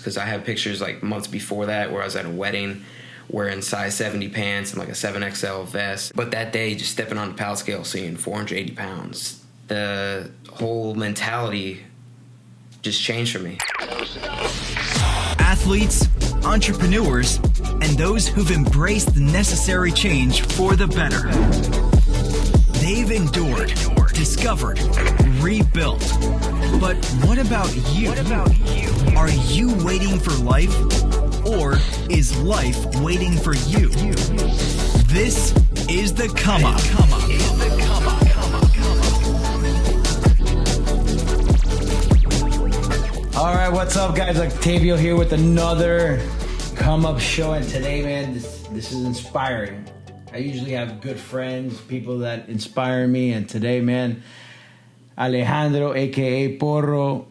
because I have pictures like months before that where I was at a wedding wearing size 70 pants and like a 7XL vest. But that day, just stepping on the pallet scale, seeing 480 pounds, the whole mentality just changed for me. Athletes, entrepreneurs, and those who've embraced the necessary change for the better. They've endured, discovered, rebuilt. But what about you? Are you waiting for life? Or is life waiting for you? This is the Come Up. All right, what's up, guys? Octavio here with another Come Up show. And today, man, this is inspiring. I usually have good friends, people that inspire me. And today, man, Alejandro, a.k.a. Porro,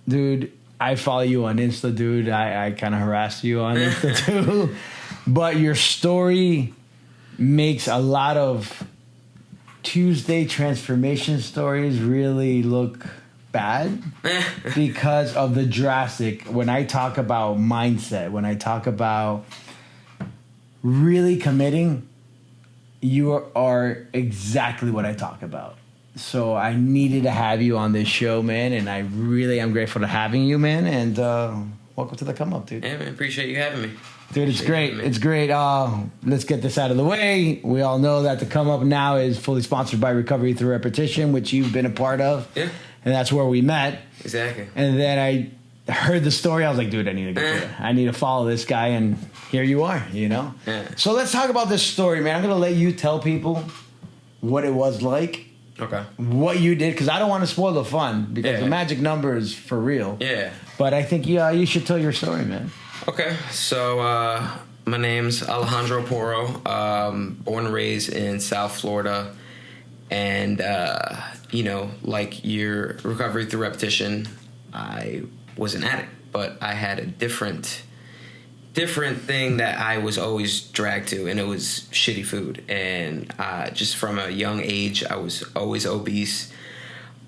dude, I follow you on Insta, dude. I kind of harass you on Insta, too. But your story makes a lot of Tuesday transformation stories really look bad because of the drastic. When I talk about mindset, when I talk about really committing, you are exactly what I talk about. So I needed to have you on this show, man, and I really am grateful to having you, man. And welcome to the Come Up, dude. Yeah, man, appreciate you having me. Dude, it's great. It's great. Let's get this out of the way. We all know that the Come Up now is fully sponsored by Recovery Through Repetition, which you've been a part of. Yeah. And that's where we met. Exactly. And then I heard the story. I was like, dude, I need to get there. I need to follow this guy. And here you are, you know? Yeah. So let's talk about this story, man. I'm going to let you tell people what it was like. Okay. What you did, because I don't want to spoil the fun, because the magic number is for real. Yeah. But I think you should tell your story, man. Okay. So my name's Alejandro Porro. Born and raised in South Florida. And, like your Recovery Through Repetition, I was an addict, but I had a different thing that I was always dragged to, and it was shitty food. And just from a young age, I was always obese,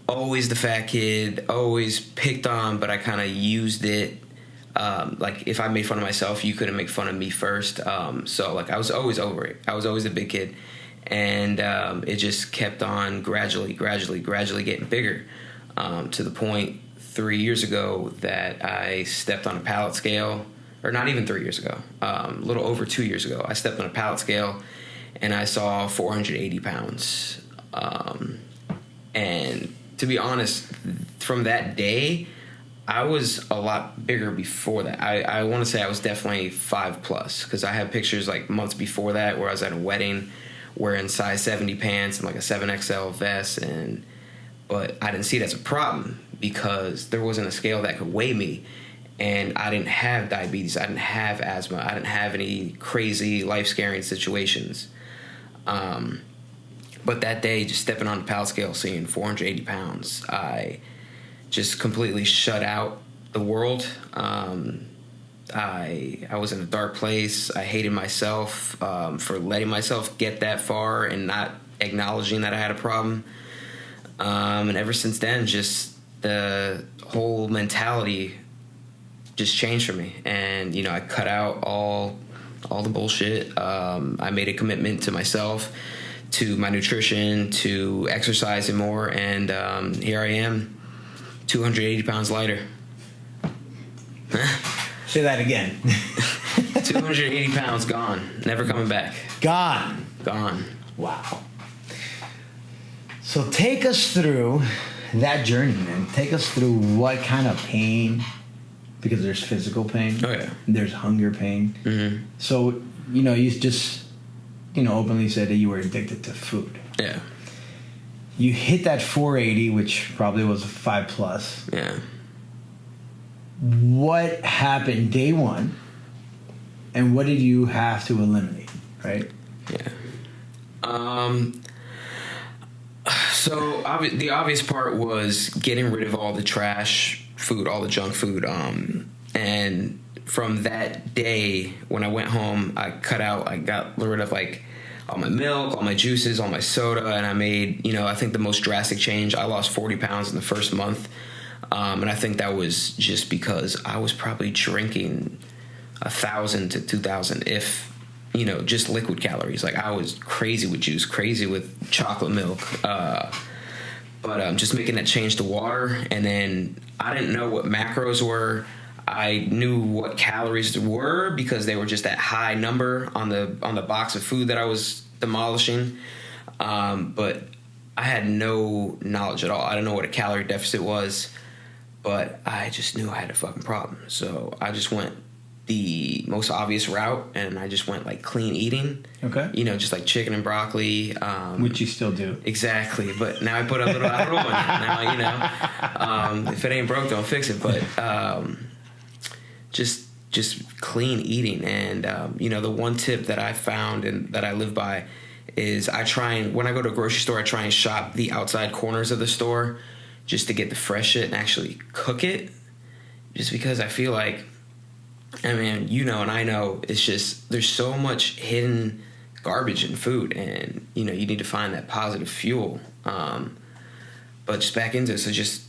always the fat kid, always picked on, but I kind of used it. Like if I made fun of myself, you couldn't make fun of me first. So like I was always over it. I was always the big kid. And it just kept on gradually getting bigger, to the point 3 years ago that I stepped on a pallet scale. Or not even 3 years ago, a little over 2 years ago, I stepped on a pallet scale and I saw 480 pounds. And to be honest, from that day, I was a lot bigger before that. I want to say I was definitely 5+, because I have pictures like months before that where I was at a wedding wearing size 70 pants and like a 7XL vest. But I didn't see it as a problem because there wasn't a scale that could weigh me. And I didn't have diabetes. I didn't have asthma. I didn't have any crazy life-scaring situations. But that day, just stepping on the pallet scale, seeing 480 pounds, I just completely shut out the world. I was in a dark place. I hated myself for letting myself get that far and not acknowledging that I had a problem. And ever since then, just the whole mentality just changed for me. And, I cut out all the bullshit. I made a commitment to myself, to my nutrition, to exercising more. And here I am, 280 pounds lighter. Say that again. 280 pounds gone. Never coming back. Gone. Wow. So take us through that journey, man. Take us through what kind of pain, because there's physical pain. Oh, yeah. There's hunger pain. Mm-hmm. So, you just, openly said that you were addicted to food. Yeah. You hit that 480, which probably was a 5+. Yeah. What happened day one, and what did you have to eliminate, right? Yeah. So the obvious part was getting rid of all the trash food, all the junk food. And from that day, when I went home, I got rid of like all my milk, all my juices, all my soda, and I made, I think the most drastic change. I lost 40 pounds in the first month. And I think that was just because I was probably drinking 1,000 to 2,000, if, just liquid calories. Like, I was crazy with juice, crazy with chocolate milk. But just making that change to water. And then I didn't know what macros were. I knew what calories were because they were just that high number on the box of food that I was demolishing. But I had no knowledge at all. I didn't know what a calorie deficit was, but I just knew I had a fucking problem. So I just went the most obvious route, and I just went like clean eating. Okay. Just like chicken and broccoli. Which you still do. Exactly. But now I put a little avocado in it. Now, if it ain't broke, don't fix it. But just clean eating. And, the one tip that I found and that I live by is when I go to a grocery store, I try and shop the outside corners of the store just to get the fresh shit and actually cook it. Just because I feel like, and I know, it's just, there's so much hidden garbage in food, and, you need to find that positive fuel. But just back into it. So just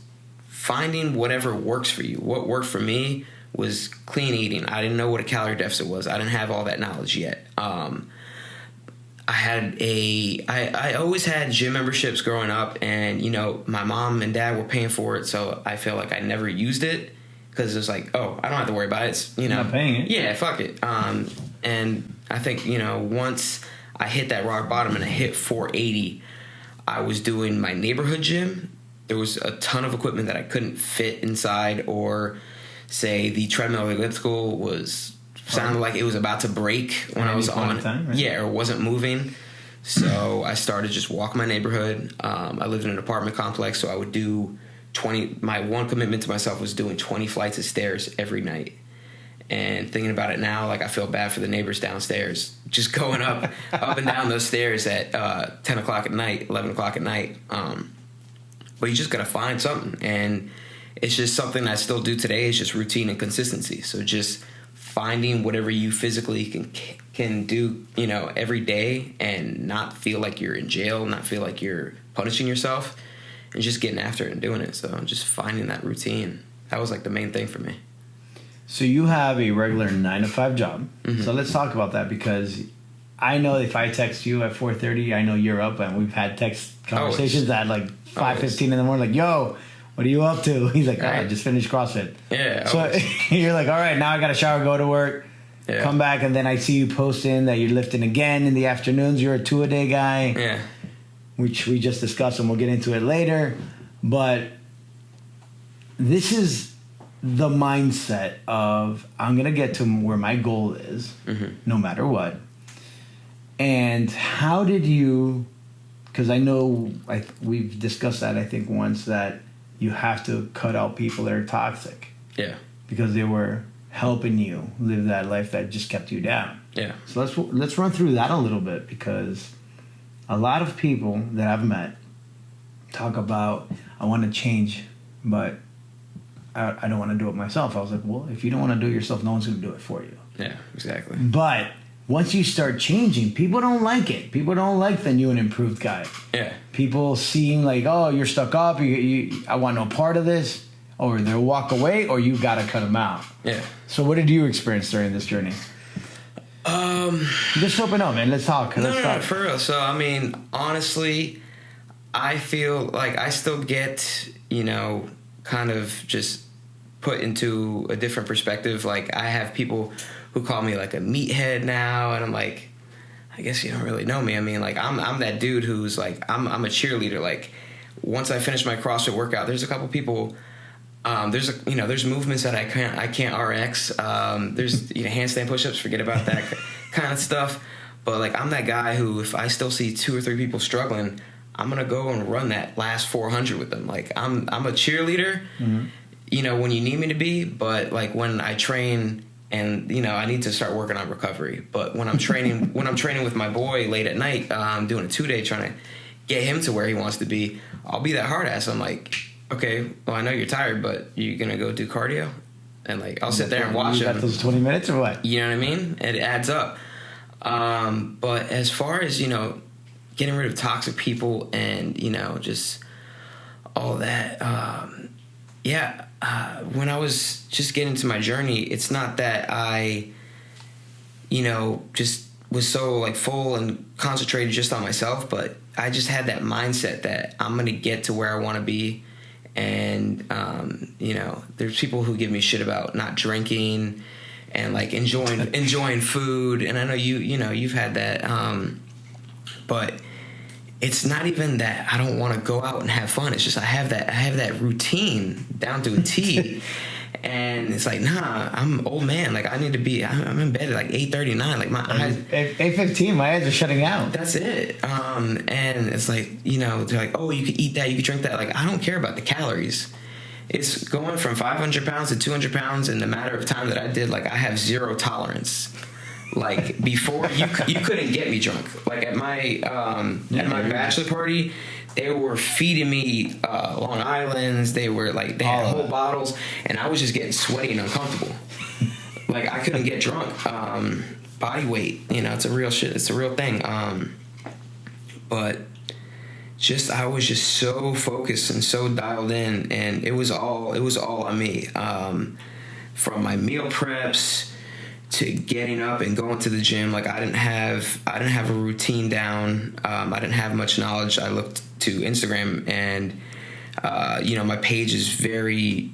finding whatever works for you. What worked for me was clean eating. I didn't know what a calorie deficit was. I didn't have all that knowledge yet. I always had gym memberships growing up, and, my mom and dad were paying for it. So I feel like I never used it because it's like, oh, I don't have to worry about it. It's, not paying it. Yeah, fuck it. And I think, once I hit that rock bottom and I hit 480, I was doing my neighborhood gym. There was a ton of equipment that I couldn't fit inside, or say the treadmill elliptical sounded like it was about to break when I was on. Time, right? Yeah, or wasn't moving. So I started just walking my neighborhood. I lived in an apartment complex, so I would do 20. My one commitment to myself was doing 20 flights of stairs every night. And thinking about it now, like, I feel bad for the neighbors downstairs, just going up and down those stairs at 10 o'clock at night, 11 o'clock at night. But you just got to find something. And it's just something I still do today. It's just routine and consistency. So just finding whatever you physically can do, every day, and not feel like you're in jail, not feel like you're punishing yourself, and just getting after it and doing it. So just finding that routine. That was like the main thing for me. So you have a regular 9-to-5 job. Mm-hmm. So let's talk about that, because I know if I text you at 4:30, I know you're up, and we've had text conversations at like 5:15 in the morning, like, yo, what are you up to? He's like, I just finished CrossFit. Yeah. So you're like, all right, now I got to shower, go to work, come back, and then I see you posting that you're lifting again in the afternoons. You're a 2-a-day guy. Yeah. Which we just discussed, and we'll get into it later. But this is the mindset of, I'm going to get to where my goal is, no matter what. And how did you, because I know we've discussed that, I think, once, that you have to cut out people that are toxic. Yeah. Because they were helping you live that life that just kept you down. Yeah. So let's run through that a little bit, because a lot of people that I've met talk about, I want to change, but I don't want to do it myself. I was like, well, if you don't want to do it yourself, no one's going to do it for you. Yeah, exactly. But once you start changing, people don't like it. People don't like the new and improved guy. Yeah. People seem like, oh, you're stuck up. I want no part of this. Or they'll walk away, or you got to cut them out. Yeah. So what did you experience during this journey? Just open up, man. Let's talk. No, for real. So, I mean, honestly, I feel like I still get, kind of just put into a different perspective. Like, I have people who call me like a meathead now, and I'm like, I guess you don't really know me. I mean, like, I'm that dude who's like, I'm a cheerleader. Like, once I finish my CrossFit workout, there's a couple people. There's movements that I can't RX. There's handstand push-ups. Forget about that kind of stuff. But like, I'm that guy who, if I still see 2 or 3 people struggling, I'm gonna go and run that last 400 with them. Like, I'm a cheerleader. Mm-hmm. When you need me to be. But like, when I train, and I need to start working on recovery. But when I'm training, with my boy late at night, doing a 2-day, trying to get him to where he wants to be, I'll be that hard ass. I'm like, okay, well, I know you're tired, but you gonna go do cardio? And like, I'll sit there and watch him. You got those 20 minutes or what? You know what I mean? It adds up. But as far as, getting rid of toxic people and, just all that, when I was just getting to my journey, it's not that I, just was so like full and concentrated just on myself, but I just had that mindset that I'm going to get to where I want to be. And, there's people who give me shit about not drinking and like enjoying food. And I know you've had that. But it's not even that I don't want to go out and have fun. It's just I have that routine down to a T. And it's like, nah, I'm an old man. Like, I need to be, I'm in bed at like 8:39. Like, my eyes. 8:15, my eyes are shutting out. That's it. And it's like, they're like, oh, you could eat that, you could drink that. Like, I don't care about the calories. It's going from 500 pounds to 200 pounds in the matter of time that I did. Like, I have zero tolerance. Like, before, you couldn't get me drunk. Like, at my bachelor party, they were feeding me Long Islands. They had whole bottles, and I was just getting sweaty and uncomfortable. Like, I couldn't get drunk. Body weight, it's a real shit. It's a real thing. But I was just so focused and so dialed in, and it was all on me. From my meal preps to getting up and going to the gym. Like, I didn't have a routine down. I didn't have much knowledge. I looked to Instagram, and my page is very,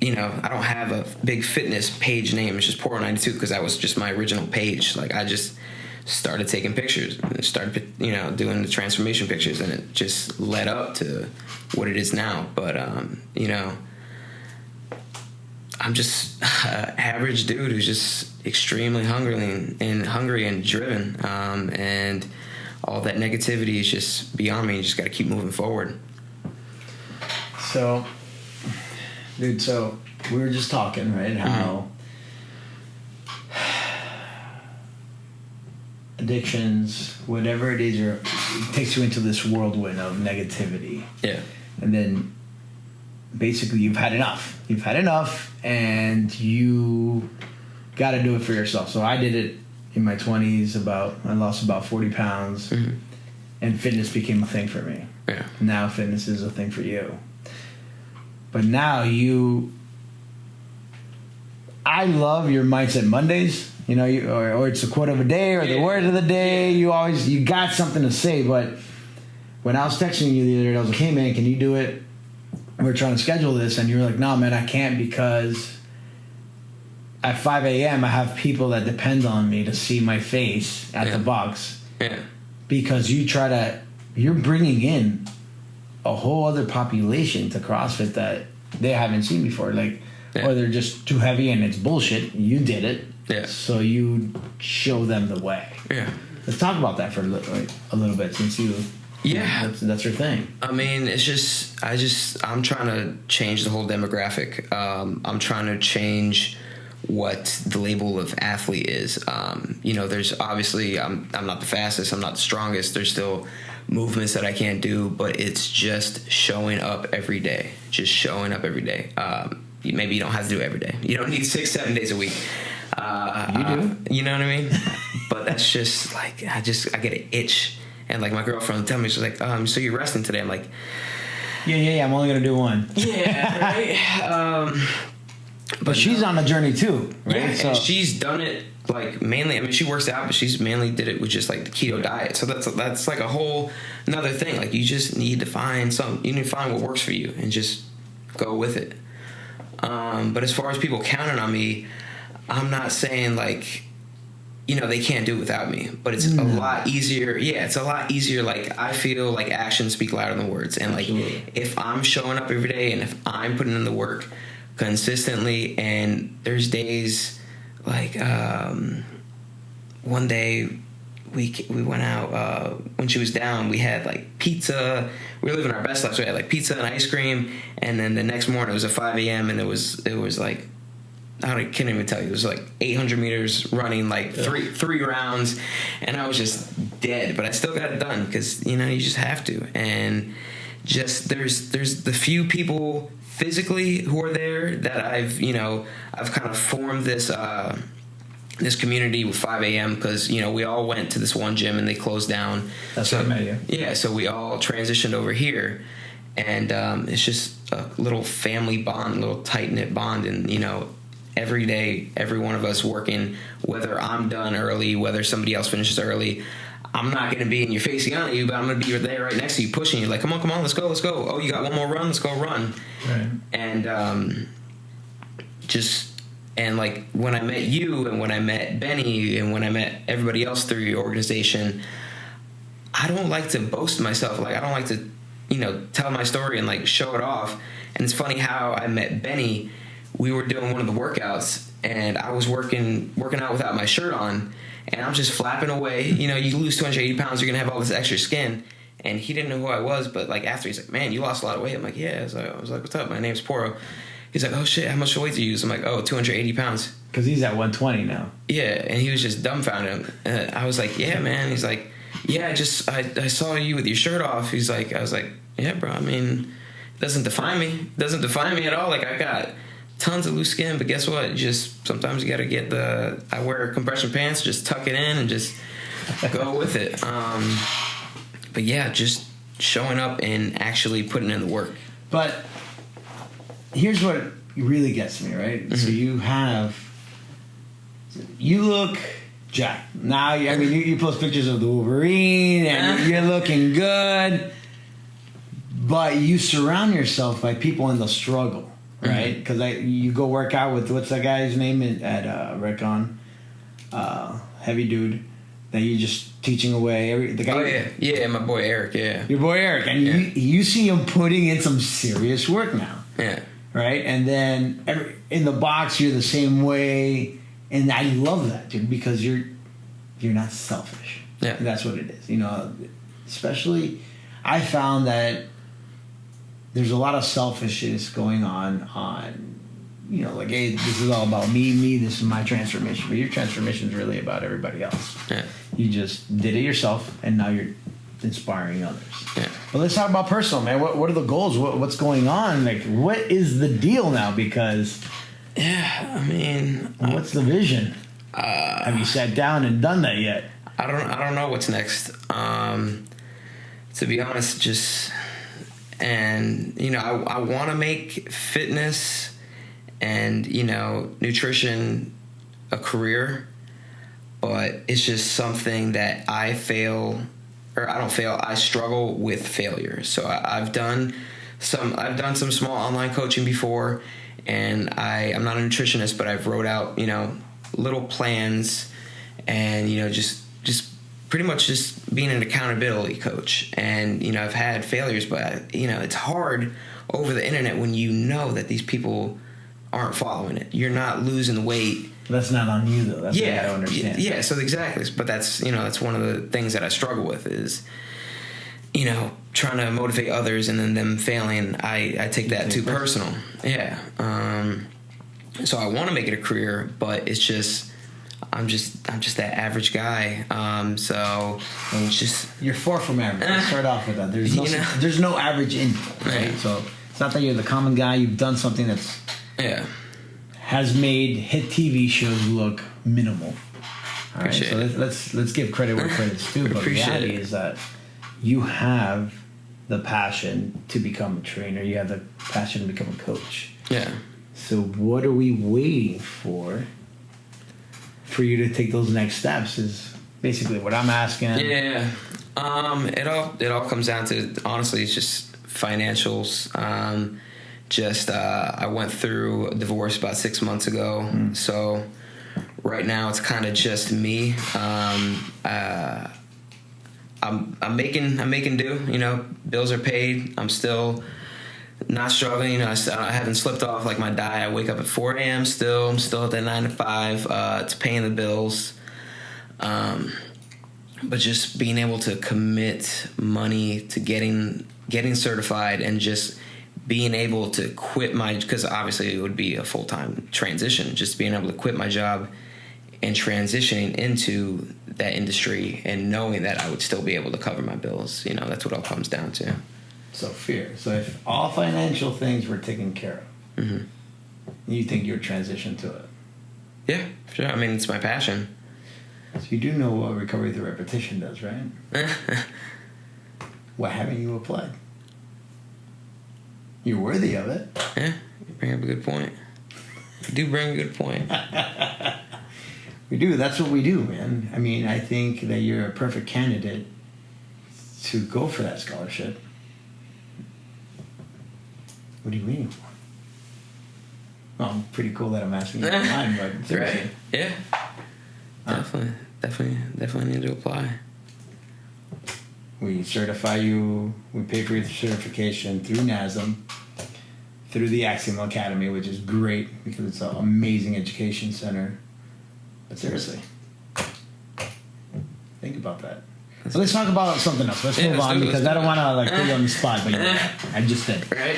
I don't have a big fitness page name. It's just Porro92 because that was just my original page. Like, I just started taking pictures and started, doing the transformation pictures, and it just led up to what it is now. But I'm just an average dude who's just extremely hungry and driven, and all that negativity is just beyond me. You just got to keep moving forward. So, dude, we were just talking, right? How addictions, whatever it is, it takes you into this whirlwind of negativity. Yeah. And then basically you've had enough, and you got to do it for yourself. So I did it in my 20s. I lost about 40 pounds, and fitness became a thing for me. Yeah. Now fitness is a thing for you. But now I love your Mindset Mondays, or it's a quote of a day or the word of the day. You got something to say. But when I was texting you the other day, I was like, hey man, can you do it? We're trying to schedule this, and you were like, no, man, I can't, because at 5 a.m. I have people that depend on me to see my face at the box. Yeah. Because you're bringing in a whole other population to CrossFit that they haven't seen before. Like, or they're just too heavy and it's bullshit. You did it. Yeah. So you show them the way. Yeah. Let's talk about that for a little bit, since you... Yeah, that's your thing. I mean, it's just I'm trying to change the whole demographic. I'm trying to change what the label of athlete is. There's obviously I'm not the fastest, I'm not the strongest. There's still movements that I can't do, but it's just showing up every day. Just showing up every day. Maybe you don't have to do it every day. You don't need 6-7 days a week. You do. You know what I mean? But that's just like I get an itch. And like my girlfriend would tell me, she's like, so you're resting today? I'm like, yeah, I'm only gonna do one. Yeah, right. But she's on a journey too, right? Yeah, so. And she's done it like mainly. I mean, she works out, but she's mainly did it with just like the keto diet. So that's like a whole another thing. Like, you just need to find you need to find what works for you and just go with it. But as far as people counting on me, I'm not saying like, they can't do it without me, but it's a lot easier. Yeah, it's a lot easier. Like, I feel like actions speak louder than words. And like, if I'm showing up every day and if I'm putting in the work consistently, and there's days like, one day we went out, when she was down, we had like pizza. We were living our best life. So we had like pizza and ice cream. And then the next morning it was at 5 a.m. and it was like, I can't even tell you. It was like 800 meters running, like three rounds, and I was just dead. But I still got it done because you just have to. And just there's the few people physically who are there that I've kind of formed this community with 5 a.m. because we all went to this one gym and they closed down. That's what I met you. Yeah, so we all transitioned over here. And it's just a little family bond, a little tight-knit bond. And, you know, every day, every one of us working, whether I'm done early, whether somebody else finishes early, I'm not going to be in your face yelling at you, but I'm going to be there right next to you, pushing you, like, come on, let's go. Oh, you got one more run? Let's go run. Right. And and like when I met you and when I met Benny and when I met everybody else through your organization, I don't like to boast myself. Like, I don't like to, you know, tell my story and like show it off. And it's funny how I met Benny. We were doing one of the workouts and I was working out without my shirt on, and I'm just flapping away. You know, you lose 280 pounds, you're gonna have all this extra skin. And he didn't know who I was, but like after, he's like, man, you lost a lot of weight. I'm like, yeah. I was like, what's up? My name's Porro. He's like, oh shit, how much weight do you use? I'm like, 280 pounds. Because he's at 120 now. Yeah, and he was just dumbfounded. I was like, yeah, man. He's like, yeah, I saw you with your shirt off. I was like, yeah, bro, I mean, it doesn't define me. It doesn't define me at all. Like, I got tons of loose skin, but guess what? Just sometimes you got to get I wear compression pants, just tuck it in and just go with it. But yeah, just showing up and actually putting in the work. But here's what really gets me, right? Mm-hmm. So you look jacked. Now, I mean, you post pictures of the Wolverine and you're looking good, but you surround yourself by people in the struggle, right? Because you go work out with, what's that guy's name at Recon? Heavy dude that you're just teaching away. The guy. Oh, yeah, my boy Eric, yeah. Your boy Eric. And you see him putting in some serious work now. Yeah. Right? And then in the box, you're the same way. And I love that, dude, because you're not selfish. Yeah. That's what it is. You know, especially, I found that there's a lot of selfishness going on, you know, like, hey, this is all about me, this is my transformation. But your transformation is really about everybody else. Yeah. You just did it yourself, and now you're inspiring others. Yeah. But let's talk about personal, man. What are the goals? What's going on? Like, what is the deal now? Because, yeah, I mean, what's the vision? Have you sat down and done that yet? I don't know what's next. To be honest, and you know, I want to make fitness and, you know, nutrition a career, but it's just something that I struggle with failure. So I've done some small online coaching before, and I'm not a nutritionist, but I've wrote out, you know, little plans, and, you know, just pretty much just being an accountability coach. And, you know, I've had failures, but, you know, it's hard over the internet when you know that these people aren't following it. You're not losing weight. That's not on you, though. That's what I don't understand. Yeah, so exactly. But that's, you know, that's one of the things that I struggle with is, you know, trying to motivate others and then them failing. I take that too personal. Yeah. So I want to make it a career, but it's just, I'm just that average guy. So it's just, you're far from average. Let's start off with that. There's no average in you, right? So it's not that you're the common guy. You've done something that's has made hit TV shows look minimal. All right, so let's give credit where credit's due. But the reality is that you have the passion to become a trainer. You have the passion to become a coach. Yeah. So what are we waiting for you to take those next steps? Is basically what I'm asking. Yeah. It all comes down to, honestly, it's just financials. I went through a divorce about 6 months ago. So right now it's kind of just me. I'm making do, you know, bills are paid. I'm still not struggling. You know, I haven't slipped off like my diet. I wake up at 4 a.m. still. I'm still at that 9 to 5. It's paying the bills. But just being able to commit money to getting certified and just being able to quit because obviously it would be a full-time transition, just being able to quit my job and transitioning into that industry and knowing that I would still be able to cover my bills. You know, that's what it all comes down to. So fear. So if all financial things were taken care of, you think you would transition to it? Yeah, sure. I mean, it's my passion. So you do know what recovery through repetition does, right? Why haven't you applied? You're worthy of it. Yeah, you bring up a good point. You do bring a good point. We do. That's what we do, man. I mean, I think that you're a perfect candidate to go for that scholarship. What are you waiting for? Well, pretty cool that I'm asking you online, but seriously. Right. Yeah. Definitely need to apply. We certify you. We pay for your certification through NASM, through the Axiom Academy, which is great because it's an amazing education center. But seriously, think about that. So let's talk about something else. Let's move on because I don't want to put you on the spot, but I just did. Right.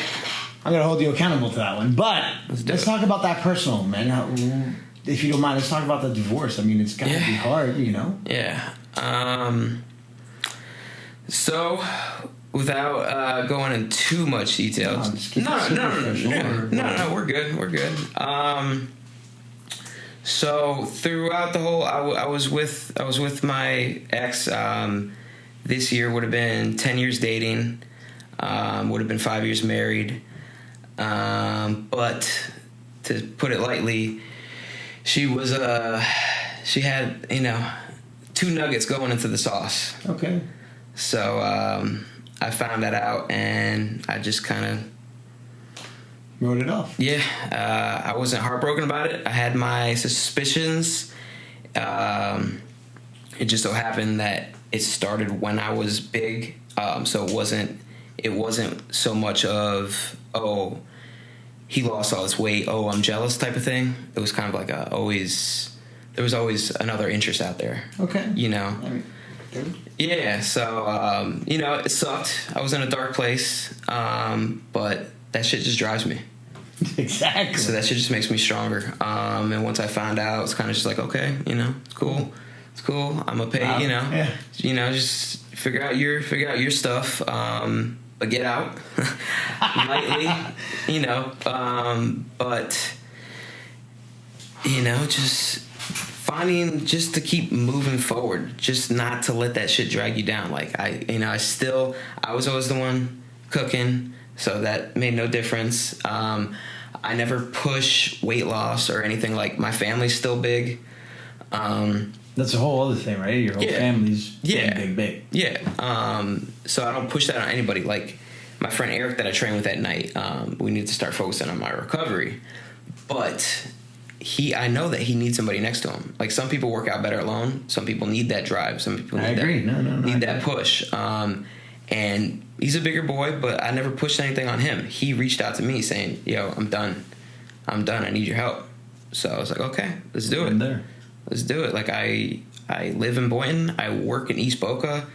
I'm gonna hold you accountable to that one. But let's talk about that personal, man. If you don't mind, let's talk about the divorce. I mean, it's gotta be hard, you know. Yeah. So, without going into too much detail, no, we're good. So throughout the whole, I was with my ex. This year would have been 10 years dating. Would have been 5 years married. But to put it lightly, she had, two nuggets going into the sauce. Okay. So I found that out, and I just kind of wrote it off. Yeah, I wasn't heartbroken about it. I had my suspicions. It just so happened that it started when I was big, so it wasn't so much of, oh, he lost all his weight, oh, I'm jealous type of thing. It was kind of like there was always another interest out there. Okay. Yeah, so, it sucked. I was in a dark place, but that shit just drives me. Exactly. So that shit just makes me stronger. And once I found out, it's kind of just like, okay, it's cool. It's cool. I'm gonna pay, just figure out your stuff. But get out lightly, but just finding just to keep moving forward, just not to let that shit drag you down. Like I was always the one cooking, so that made no difference. I never push weight loss or anything. Like my family's still big. That's a whole other thing, right? Your whole family's big. Yeah. So I don't push that on anybody. Like my friend Eric that I train with at night, we need to start focusing on my recovery. But I know that he needs somebody next to him. Like some people work out better alone. Some people need that drive. Some people need that push. And he's a bigger boy, but I never pushed anything on him. He reached out to me saying, yo, I'm done. I need your help. So I was like, okay, let's do it. Let's do it. Like I live in Boynton. I work in East Boca.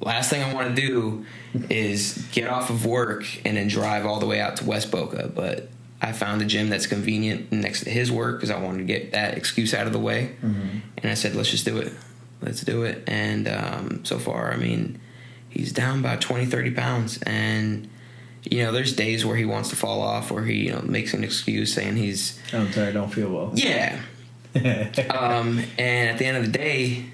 Last thing I want to do is get off of work and then drive all the way out to West Boca. But I found a gym that's convenient next to his work because I wanted to get that excuse out of the way. Mm-hmm. And I said, let's just do it. Let's do it. And so far, I mean, he's down about 20, 30 pounds. And, there's days where he wants to fall off or he, makes an excuse saying he's... I'm sorry, I don't feel well. Yeah. And at the end of the day,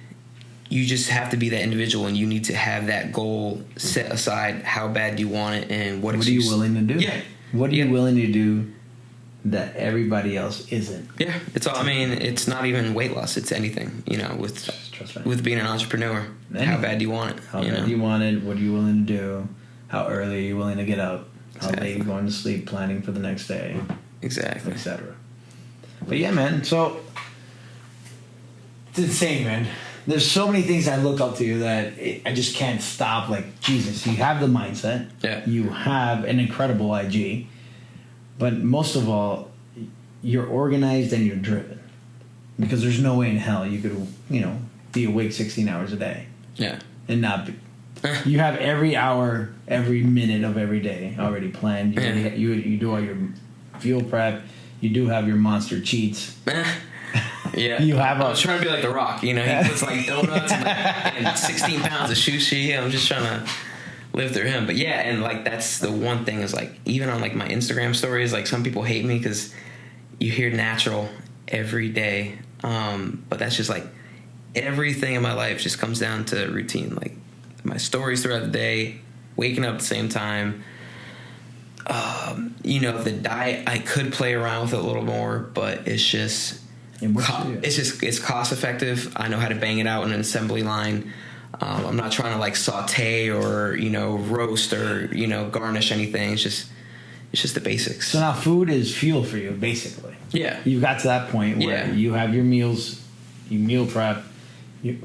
you just have to be that individual and you need to have that goal set aside. How bad do you want it and what are you willing to do? Yeah. What are you willing to do that everybody else isn't? Yeah. It's not even weight loss. It's anything, with being an entrepreneur. How bad do you want it? How bad do you want it? What are you willing to do? How early are you willing to get up? How late are you going to sleep, planning for the next day? Exactly. Etc. But yeah, man. So it's insane, man. There's so many things I look up to you that I just can't stop. Like, Jesus, you have the mindset. Yeah. You have an incredible IG. But most of all, you're organized and you're driven. Because there's no way in hell you could, be awake 16 hours a day. Yeah. And not be. You have every hour, every minute of every day already planned. You do all your fuel prep. You do have your monster cheats. Yeah. I was trying to be like The Rock. He puts like donuts and 16 pounds of sushi. I'm just trying to live through him. But yeah, and like that's the one thing is like even on like my Instagram stories, like some people hate me because you hear natural every day. But that's just like everything in my life just comes down to routine. Like my stories throughout the day, waking up at the same time, The diet, I could play around with it a little more, but it's just it's cost effective. I know how to bang it out in an assembly line. I'm not trying to like saute or roast or garnish anything. It's just the basics. So now food is fuel for you, basically. Yeah, you got to that point where you have your meals, you meal prep. You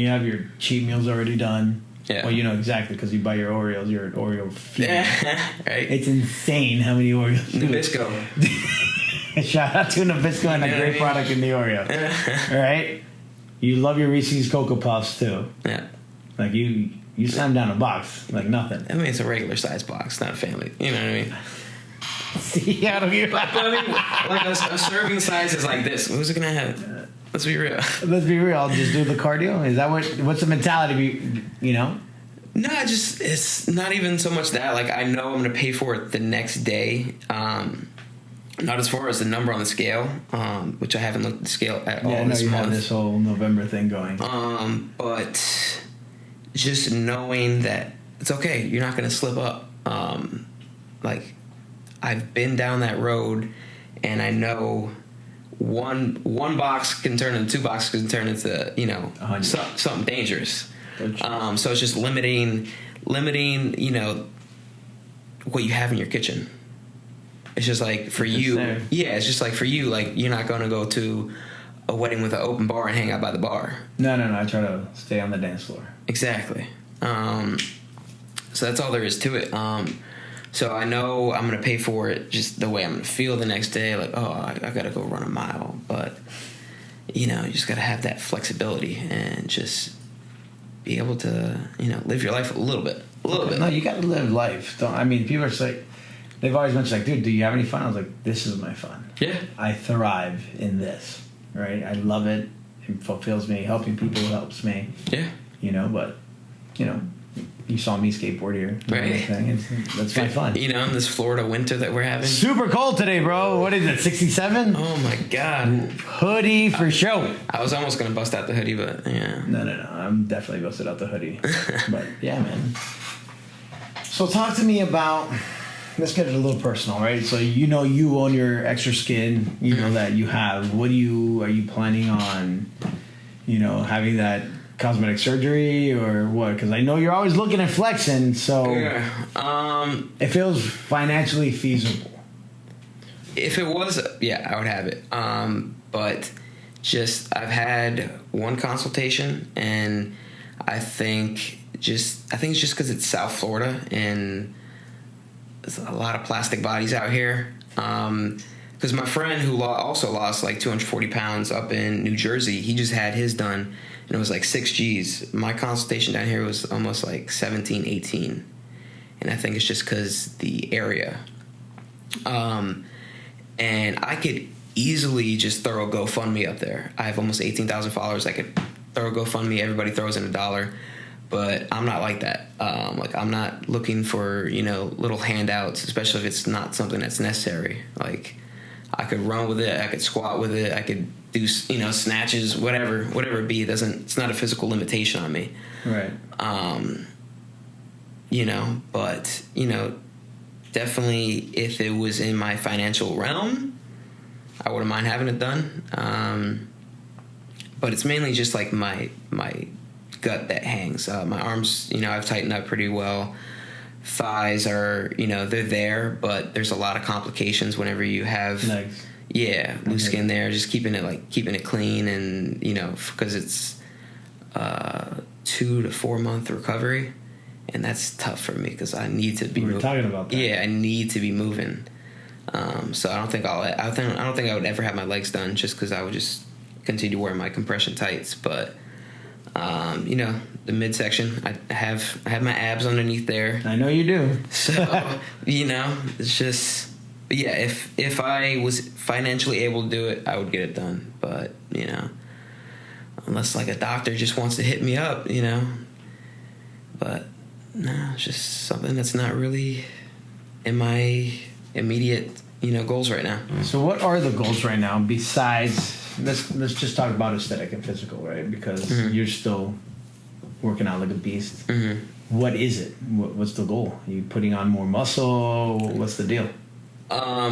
have your cheat meals already done. Yeah. Well, exactly because you buy your Oreos. You're an Oreo fiend. Right. It's insane how many Oreos. Nabisco. Shout out to Nabisco and a great product in the Oreo. All right. You love your Reese's Cocoa Puffs too. Yeah. Like you slam down a box like nothing. I mean, it's a regular size box, not a family. You know what I mean? See, I don't get like a serving size is like this. Who's it gonna have? Let's be real. Let's be real. I'll just do the cardio. Is that what's the mentality? No, it's not even so much that. Like I know I'm gonna pay for it the next day. Not as far as the number on the scale, which I haven't looked at the scale at all. Yeah, I know you have this whole November thing going. But just knowing that it's okay. You're not gonna slip up. Like I've been down that road, and I know. One box can turn into 2 boxes can turn into something dangerous. So it's just limiting what you have in your kitchen. It's just like for you, it's just like for you, like you're not going to go to a wedding with an open bar and hang out by the bar. No. I try to stay on the dance floor. Exactly. So that's all there is to it. So I know I'm going to pay for it just the way I'm going to feel the next day. Like, I got to go run a mile. But, you just got to have that flexibility and just be able to, live your life a little bit. No, you got to live life. People are like, they've always mentioned, like, dude, do you have any fun? I was like, this is my fun. Yeah. I thrive in this, right? I love it. It fulfills me. Helping people helps me. Yeah. But, you saw me skateboard here. Right. That's my fun. In this Florida winter that we're having. Super cold today, bro. What is it, 67? Oh, my God. Hoodie for show. I was almost going to bust out the hoodie, but yeah. No. I'm definitely busted out the hoodie. But, yeah, man. So talk to me about, let's get it a little personal, right? So you own your extra skin, you know that you have. Are you planning on, having that cosmetic surgery or what? Because I know you're always looking at flexing, so it feels financially feasible. If it was, I would have it. But I've had one consultation, and I think it's just because it's South Florida and there's a lot of plastic bodies out here. Because my friend who also lost like 240 pounds up in New Jersey, he just had his done, and it was like 6 G's. My consultation down here was almost like 17, 18. And I think it's just because the area. And I could easily just throw a GoFundMe up there. I have almost 18,000 followers. I could throw a GoFundMe. Everybody throws in $1. But I'm not like that. I'm not looking for, little handouts, especially if it's not something that's necessary. Like, I could run with it. I could squat with it. I could do, snatches, whatever it be. It's not a physical limitation on me. Right. But, definitely if it was in my financial realm, I wouldn't mind having it done. But it's mainly just like my gut that hangs. My arms, I've tightened up pretty well. Thighs are, they're there, but there's a lot of complications whenever you have legs. Yeah, loose skin there. Just keeping it clean, and because it's 2 to 4 month recovery, and that's tough for me because I need to be. We were talking about that. Yeah, I need to be moving. So I don't think I don't think I would ever have my legs done just because I would just continue wearing my compression tights, but. The midsection, I have my abs underneath there. I know you do. So, it's just, if I was financially able to do it, I would get it done. But, unless like a doctor just wants to hit me up, But, no, it's just something that's not really in my immediate, goals right now. So what are the goals right now besides... Let's just talk about aesthetic and physical, right? Because you're still working out like a beast. what is it? What's the goal? Are you putting on more muscle? What's the deal?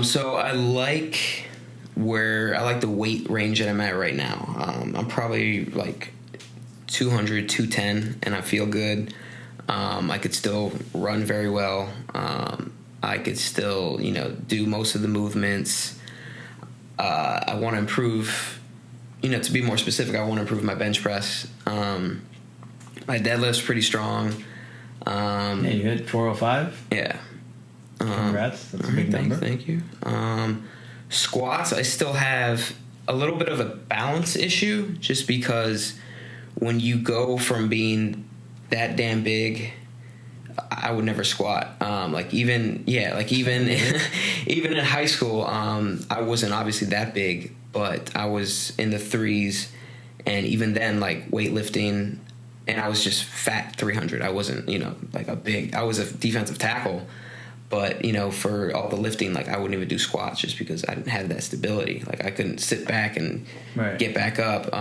So I like the weight range that I'm at right now. I'm probably like 200, 210, and I feel good. I could still run very well. I could still, do most of the movements. I want to improve, to be more specific, I want to improve my bench press. My deadlift's pretty strong. Yeah, you hit 405? Yeah. Congrats. That's a big number. Thank you. Squats, I still have a little bit of a balance issue just because when you go from being that damn big, I would never squat. Even in high school, I wasn't obviously that big, but I was in the threes, and even then, like weightlifting, and I was just fat 300. I wasn't, I was a defensive tackle, but for all the lifting, like I wouldn't even do squats just because I didn't have that stability. Like I couldn't sit back and get back up.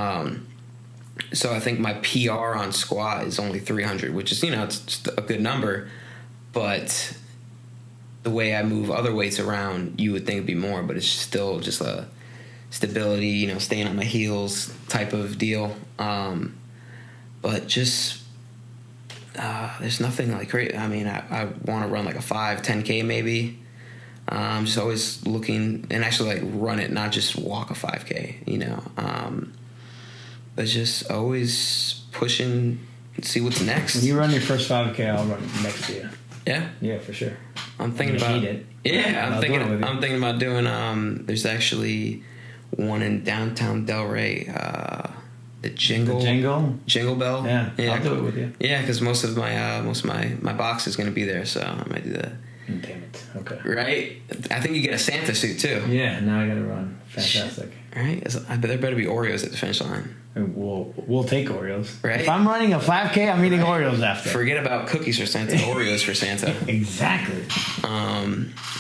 So I think my PR on squat is only 300, which is, it's just a good number. But the way I move other weights around, you would think it'd be more, but it's still just a stability, staying on my heels type of deal. But just, there's nothing like crazy. I mean, I want to run like a 5-10K maybe. I'm just always looking and actually like run it, not just walk a 5K, but just always pushing, see what's next. When you run your first 5K, I'll run next to you. Yeah? Yeah, for sure. I'm thinking about it. Yeah, I'm thinking about doing, there's actually one in downtown Delray, the Jingle Bell. Yeah, I'll do it with you. Yeah, because most of my box is going to be there, so I might do that. Damn it. Okay. Right? I think you get a Santa suit too. Yeah, now I got to run. Fantastic. Right? There better be Oreos at the finish line. We'll take Oreos. Right? If I'm running a 5K, I'm eating Oreos after. Forget about cookies for Santa, Oreos for Santa. Exactly.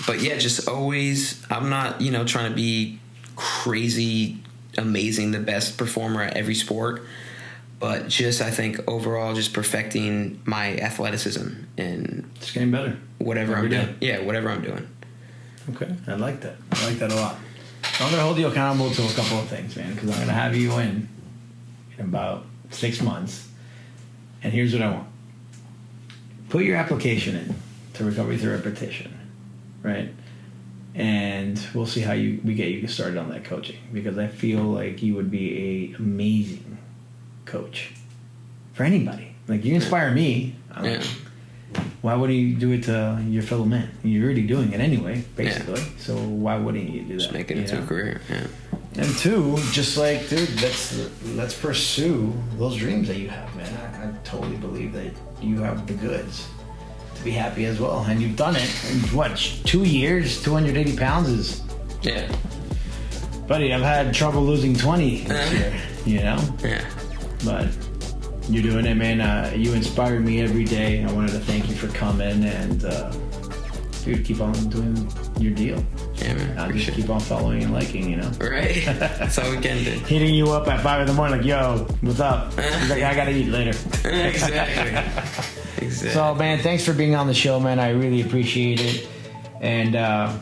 But yeah, just always, I'm not, trying to be crazy, amazing, the best performer at every sport. But just, I think, overall, just perfecting my athleticism and just getting better. Whatever I'm doing. Yeah, whatever I'm doing. Okay, I like that. I like that a lot. So I'm going to hold you accountable to a couple of things, man, because I'm going to have you in about 6 months. And here's what I want. Put your application in to Recovery Through Repetition, right? And we'll see how we get you started on that coaching, because I feel like you would be an amazing coach for anybody. Like, you inspire me. Why wouldn't you do it to your fellow man? You're already doing it anyway, basically. Yeah. So why wouldn't you do that? Just make it into a career, yeah. And two, just like, dude, let's pursue those dreams that you have, man. I totally believe that you have the goods to be happy as well. And you've done it in, 2 years, 280 pounds is... Yeah. Buddy, I've had trouble losing 20 this year, Yeah. But... you're doing it, man. You inspire me every day. I wanted to thank you for coming, and dude, keep on doing your deal. Yeah, man. I'll just keep on following and liking, Right. That's all we can do. Hitting you up at 5 a.m, like, yo, what's up? He's like, I gotta eat later. Exactly. So, man, thanks for being on the show, man. I really appreciate it, and I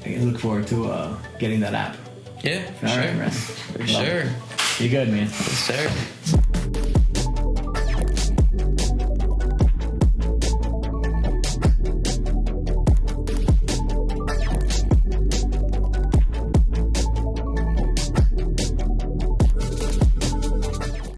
look forward to getting that app. Yeah, for all sure. Right, man. For sure. You're good, man. Yes, sir.